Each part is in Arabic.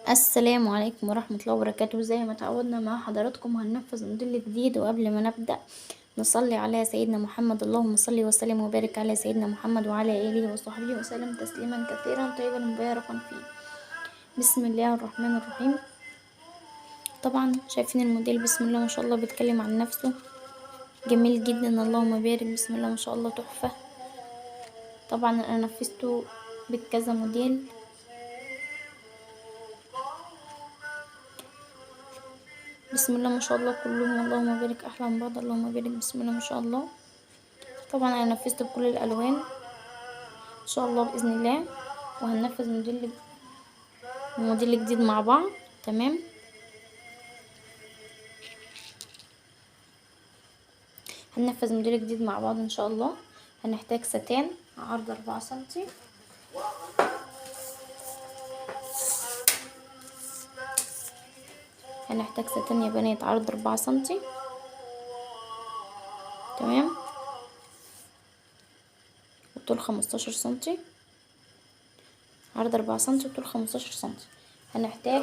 السلام عليكم ورحمة الله وبركاته. زي ما تعودنا مع حضراتكم هننفذ موديل جديد، وقبل ما نبدأ نصلي على سيدنا محمد. اللهم صل وسلم وبارك على سيدنا محمد وعلى آله وصحبه وسلم تسليما كثيرا طيبا مباركا فيه. بسم الله الرحمن الرحيم. طبعا شايفين الموديل، بسم الله ما شاء الله، بيتكلم عن نفسه، جميل جدا، اللهم بارك، بسم الله ما شاء الله، تحفة. طبعا انا نفذته بكذا موديل. بسم الله ما شاء الله كلهم، اللهم بارك، احلى من بعض، اللهم بارك، بسم الله ما شاء الله. طبعا انا نفذت بكل الالوان ان شاء الله باذن الله، وهننفذ موديل جديد مع بعض. تمام. هننفذ موديل جديد مع بعض ان شاء الله. هنحتاج ستان عرض 4 سنتي، هنحتاج ستان يا بنات عرض 4 سنتي. تمام. وطول 15 سنتي، عرض 4 سنتي وطول 15 سنتي. هنحتاج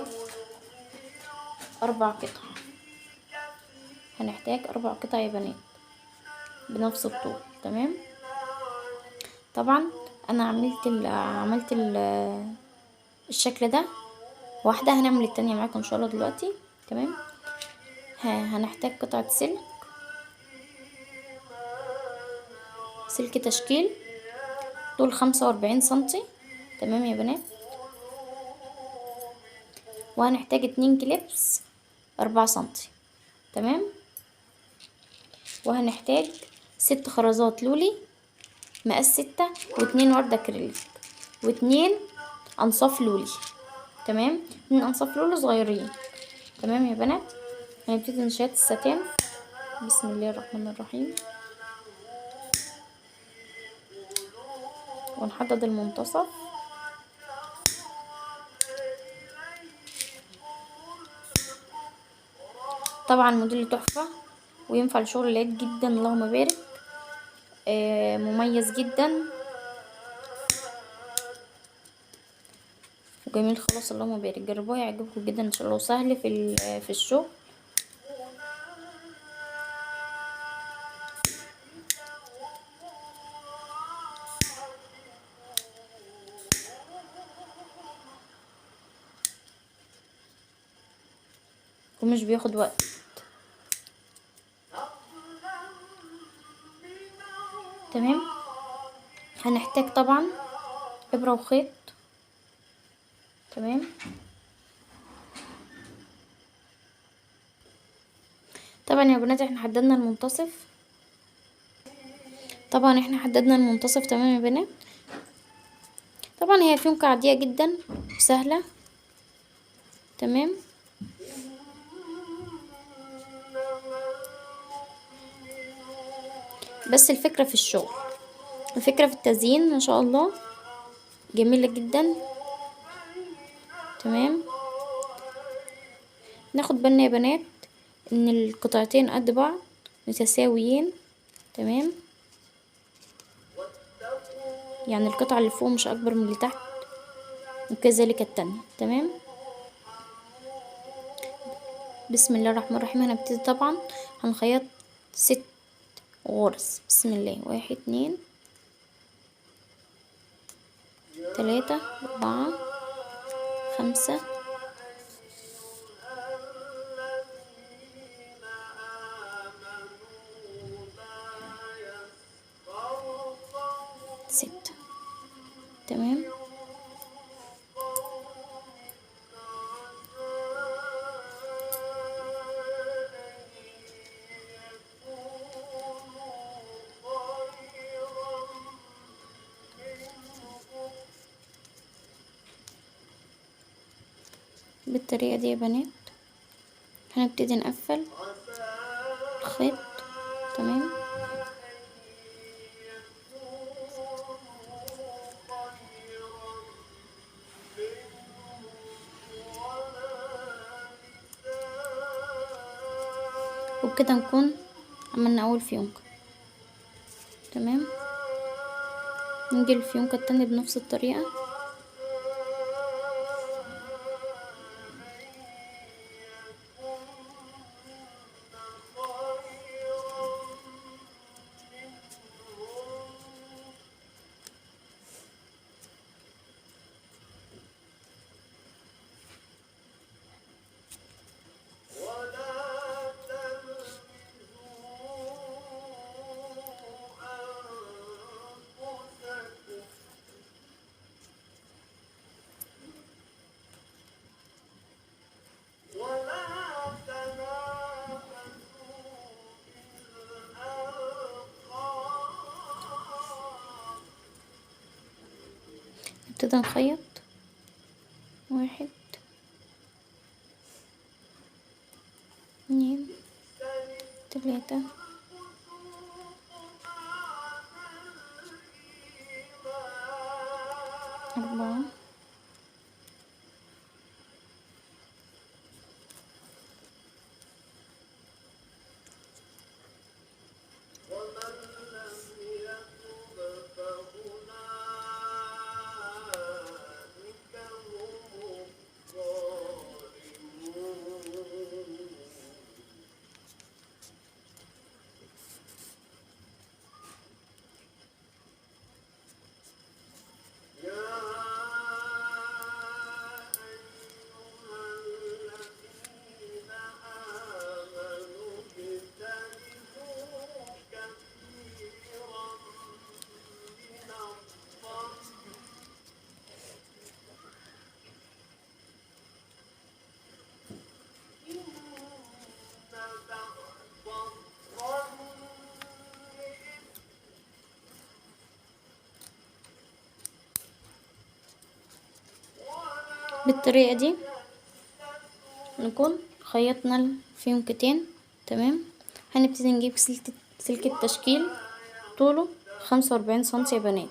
4 قطع، هنحتاج 4 قطع يا بنات بنفس الطول. تمام. طبعا انا عملت الشكل ده واحدة، هنعمل التانية معاكم ان شاء الله دلوقتي. تمام. هنحتاج قطعة سلك تشكيل طول 45 سنتي. تمام يا بنات. وهنحتاج 2 كليبس 4 سنتي. تمام. وهنحتاج 6 خرزات لولي مقاس 6، و2 وردة اكريليك، و2 انصاف لولي. تمام. 2 انصاف لولي صغيرين. تمام يا بنات. هنبتدي نشيط الستان. بسم الله الرحمن الرحيم. ونحدد المنتصف. طبعا موديل تحفة وينفع لشغل العيد جدا، اللهم بارك. مميز جدا وجميل خلاص، اللهم بارك. جربوه هيعجبكم جدا ان شاء الله، وسهل في الشغل. ومش بياخد وقت. تمام. هنحتاج طبعا ابرة وخيط. تمام. طبعا يا بنات احنا حددنا المنتصف. تمام يا بنات. طبعا هي فيونكة عادية جدا وسهلة. تمام. بس الفكرة في الشغل، الفكرة في التزيين ان شاء الله، جميلة جدا. تمام. ناخد بالنا يا بنات ان القطعتين قد بعض متساويين. تمام. يعني القطعة اللي فوق مش اكبر من اللي تحت، وكذلك التانية. تمام. بسم الله الرحمن الرحيم. هنبتدي طبعا هنخيط 6 غرز. بسم الله. 1 2 3 4 5 6. تمام. بالطريقة دي يا بنات هنبتدي نقفل الخيط. تمام. وبكده نكون عملنا اول فيونكة. تمام. نيجي الفيونكة التانية بنفس الطريقة. نبتدي نخيط. 1 2 3 4 بالطريقة دي نكون خيطنا الفيونكتين. تمام. هنبتدي نجيب سلك التشكيل طوله 45 سنتي يا بنات.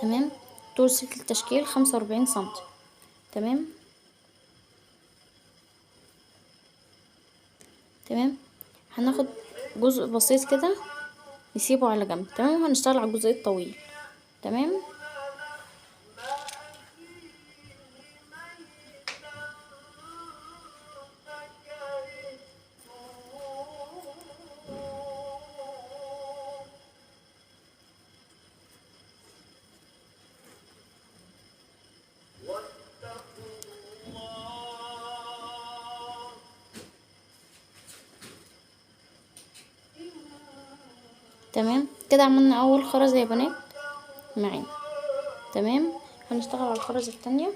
تمام. طول سلك التشكيل 45 سنتي. تمام. تمام. هناخد جزء بسيط كده نسيبه على جنب. تمام. هنشتغل على الجزء الطويل. تمام. تمام كده عملنا اول خرزة يا بنات معانا. تمام. هنشتغل على الخرزة التانية.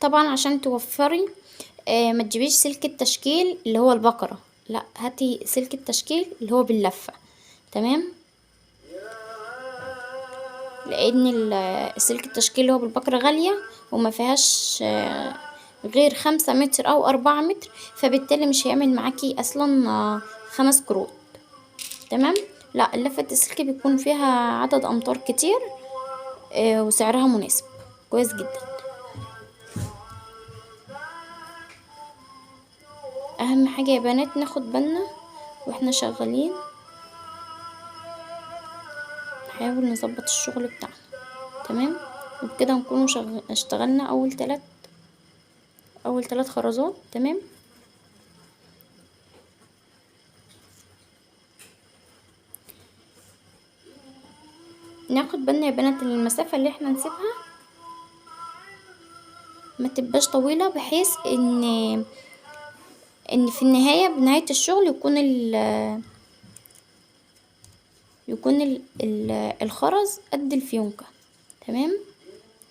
طبعا عشان توفري ما تجيبيش سلك التشكيل اللي هو البقرة، لا هاتي سلك التشكيل اللي هو باللفة. تمام. لان سلك التشكيل اللي هو بالبقرة غالية وما فيهاش غير 5 متر او 4 متر، فبالتالي مش هيعمل معاكي اصلا 5 كروت. تمام. لا لفة السلك بيكون فيها عدد امتار كتير وسعرها مناسب كويس جدا. اهم حاجة يا بنات ناخد بالنا واحنا شغالين، نحاول نظبط الشغل بتاعنا. تمام. وبكده نكون اشتغلنا اول 3 خرزات. تمام. ناخد بالنا يا بنات ان المسافة اللي احنا نسيبها ما تبقاش طويلة، بحيث ان في النهاية بنهاية الشغل يكون الخرز قد الفيونكة. تمام.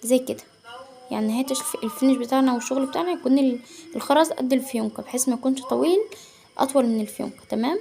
زي كده يعني نهاية الفينش بتاعنا والشغل بتاعنا يكون الخرز قد الفيونكة، بحيث ما يكونش طويل اطول من الفيونكة. تمام.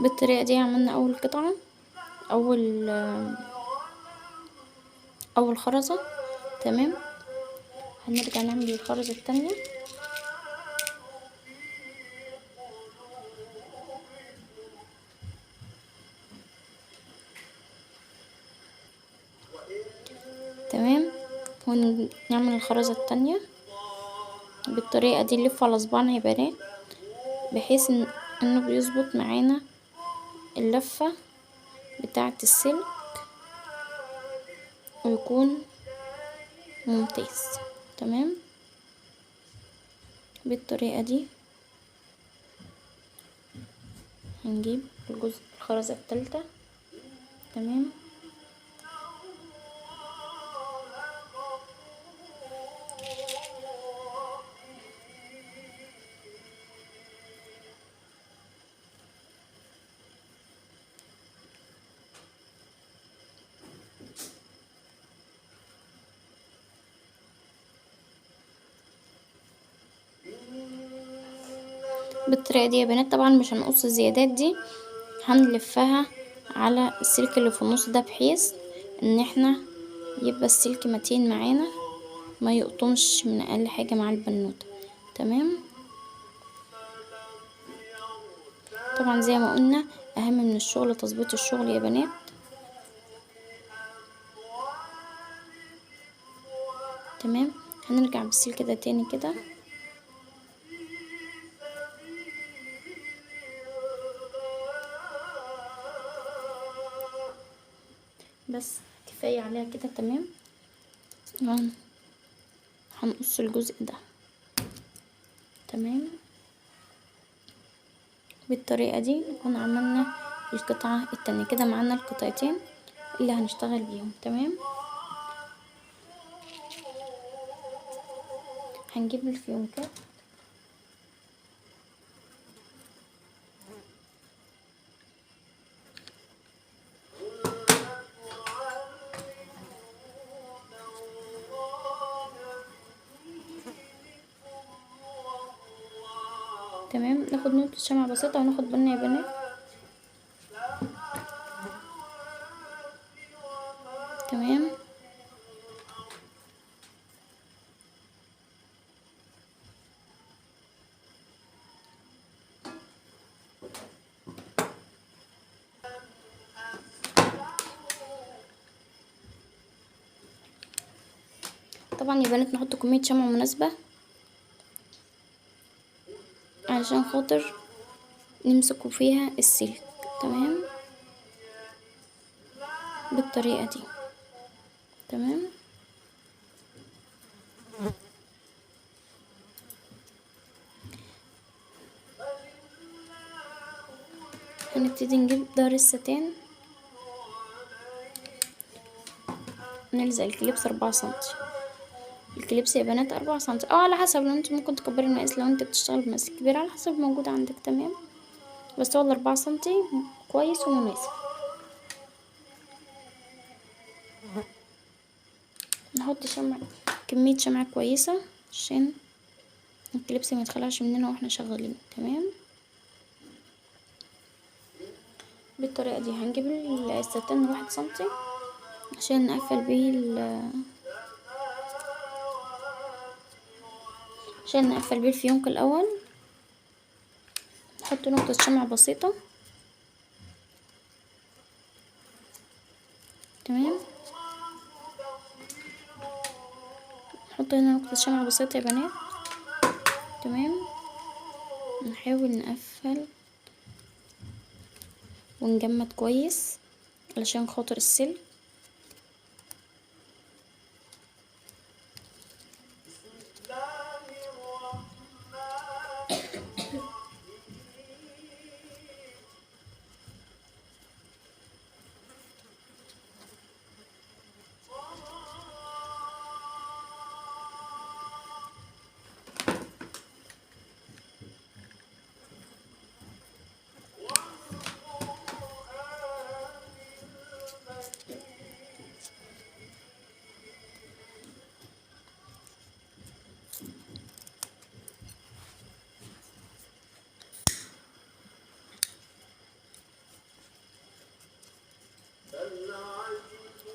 بالطريقة دي عملنا اول قطعة، اول خرزة. تمام. هنرجع نعمل الخرزة التانية. تمام. ونعمل الخرزة التانية بالطريقة دي، نلف على صباعنا يا بنات بحيث انه بيظبط معانا اللفة بتاعة السلك ويكون ممتاز. تمام. بالطريقة دي. هنجيب الجزء الخرزة التالتة. تمام. بالطريقة دي يا بنات. طبعا مش هنقص الزيادات دي، هنلفها على السلك اللي في النص ده، بحيث ان احنا يبقى السلك متين معانا، ما يقطمش من اقل حاجة مع البنوتة. تمام. طبعا زي ما قلنا اهم من الشغل تظبيط الشغل يا بنات. تمام. هنرجع بالسلك ده تاني كده، بس كفاية عليها كده. تمام. هنقص الجزء ده. تمام. بالطريقة دي نكون عملنا القطعة التانية. كده معانا القطعتين اللي هنشتغل بيهم. تمام. هنجيب الفيونكات. تمام. ناخد نقطة شمع بسيطة وناخد بالنا يا بنات. تمام. طبعا يا بنات نحط كمية شمع مناسبة علشان خاطر نمسكوا فيها السلك. تمام. بالطريقة دي. تمام. هنبتدي نجيب ظهر الستان، نلزق الكليبس 4 سنتي. الكليبس يا بنات 4 سنتي، على حسب، لو انت ممكن تكبري المقاس لو انت بتشتغل بمقاس كبير، على حسب موجود عندك. تمام. بس هو 4 سنتي كويس ومناسب. نحط شمع، كمية شمع كويسة عشان الكليبس ما يتخلعش مننا واحنا شغالين. تمام. بالطريقة دي هنجيب الستان 1 سنتي عشان نقفل بيه الفيونك الاول. نحط نقطة شمع بسيطة. تمام. نحط هنا نقطة شمع بسيطة يا بنات. تمام. نحاول نقفل ونجمد كويس علشان خاطر السلك.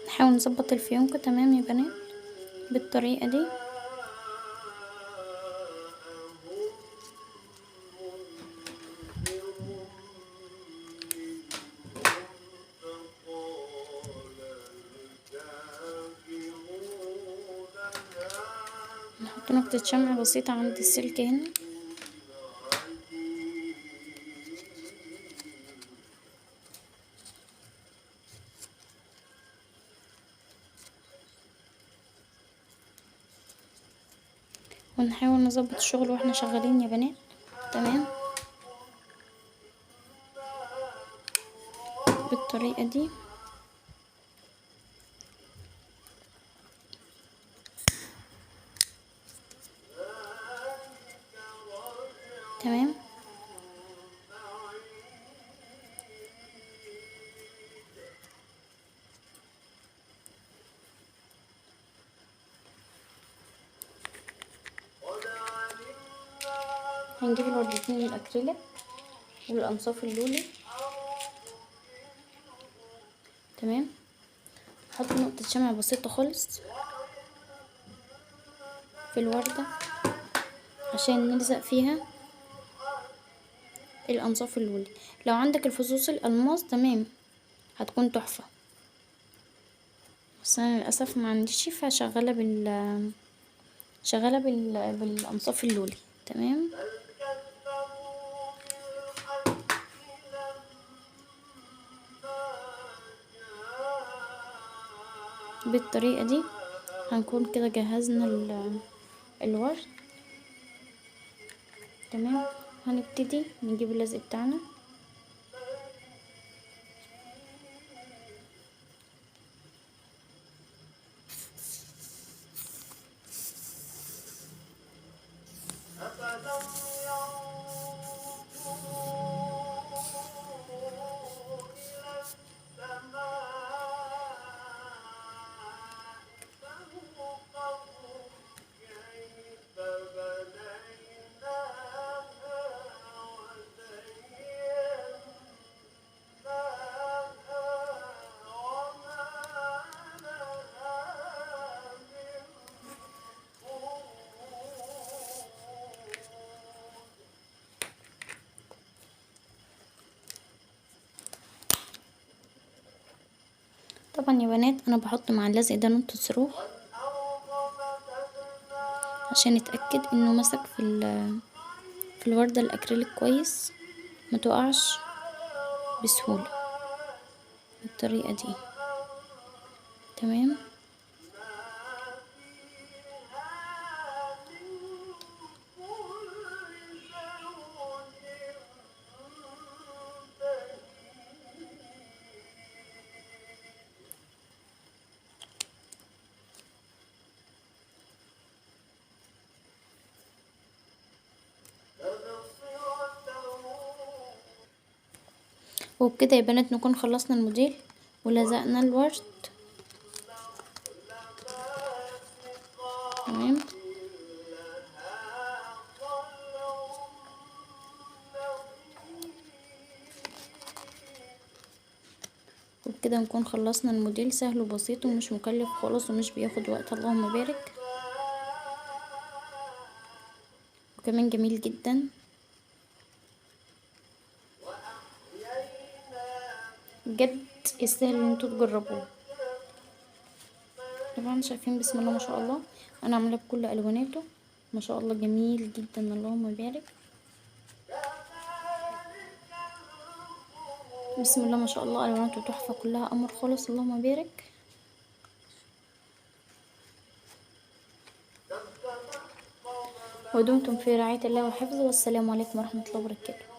نحاول نظبط الفيونكة. تمام يا بنات. بالطريقة دي. نحط نقطة شمع بسيطة عند السلك هنا. ونحاول نظبط الشغل واحنا شغالين يا بنات. تمام، بالطريقة دي. تمام، هنجيب الوردتين الاكريليك والانصاف اللولي. تمام، احط نقطة شمع بسيطة خالص في الوردة عشان نلزق فيها الانصاف اللولي. لو عندك الفصوص الالماس تمام هتكون تحفة، بس انا للاسف ما عنديش، فشغالة بالانصاف اللولي. تمام، بالطريقة دي هنكون كده جهزنا الورد. تمام، هنبتدي نجيب اللزق بتاعنا. طبعا يا بنات انا بحط مع اللزق ده نقطة صاروخ عشان اتأكد انه مسك في الوردة الاكريليك كويس، ما تقعش بسهولة بالطريقة دي. تمام، وبكده يا بنات نكون خلصنا الموديل ولزقنا الورد. تمام، وبكده نكون خلصنا الموديل. سهل وبسيط ومش مكلف خالص ومش بياخد وقت، اللهم بارك، وكمان جميل جدا بجد، يستاهل ان انتوا تجربوه. طبعا شايفين بسم الله ما شاء الله انا عامله بكل الواناته، ما شاء الله جميل جدا، اللهم بارك. بسم الله ما شاء الله الواناته تحفه كلها قمر خالص، اللهم بارك. ودمتم في رعايه الله وحفظه، والسلام عليكم ورحمه الله وبركاته.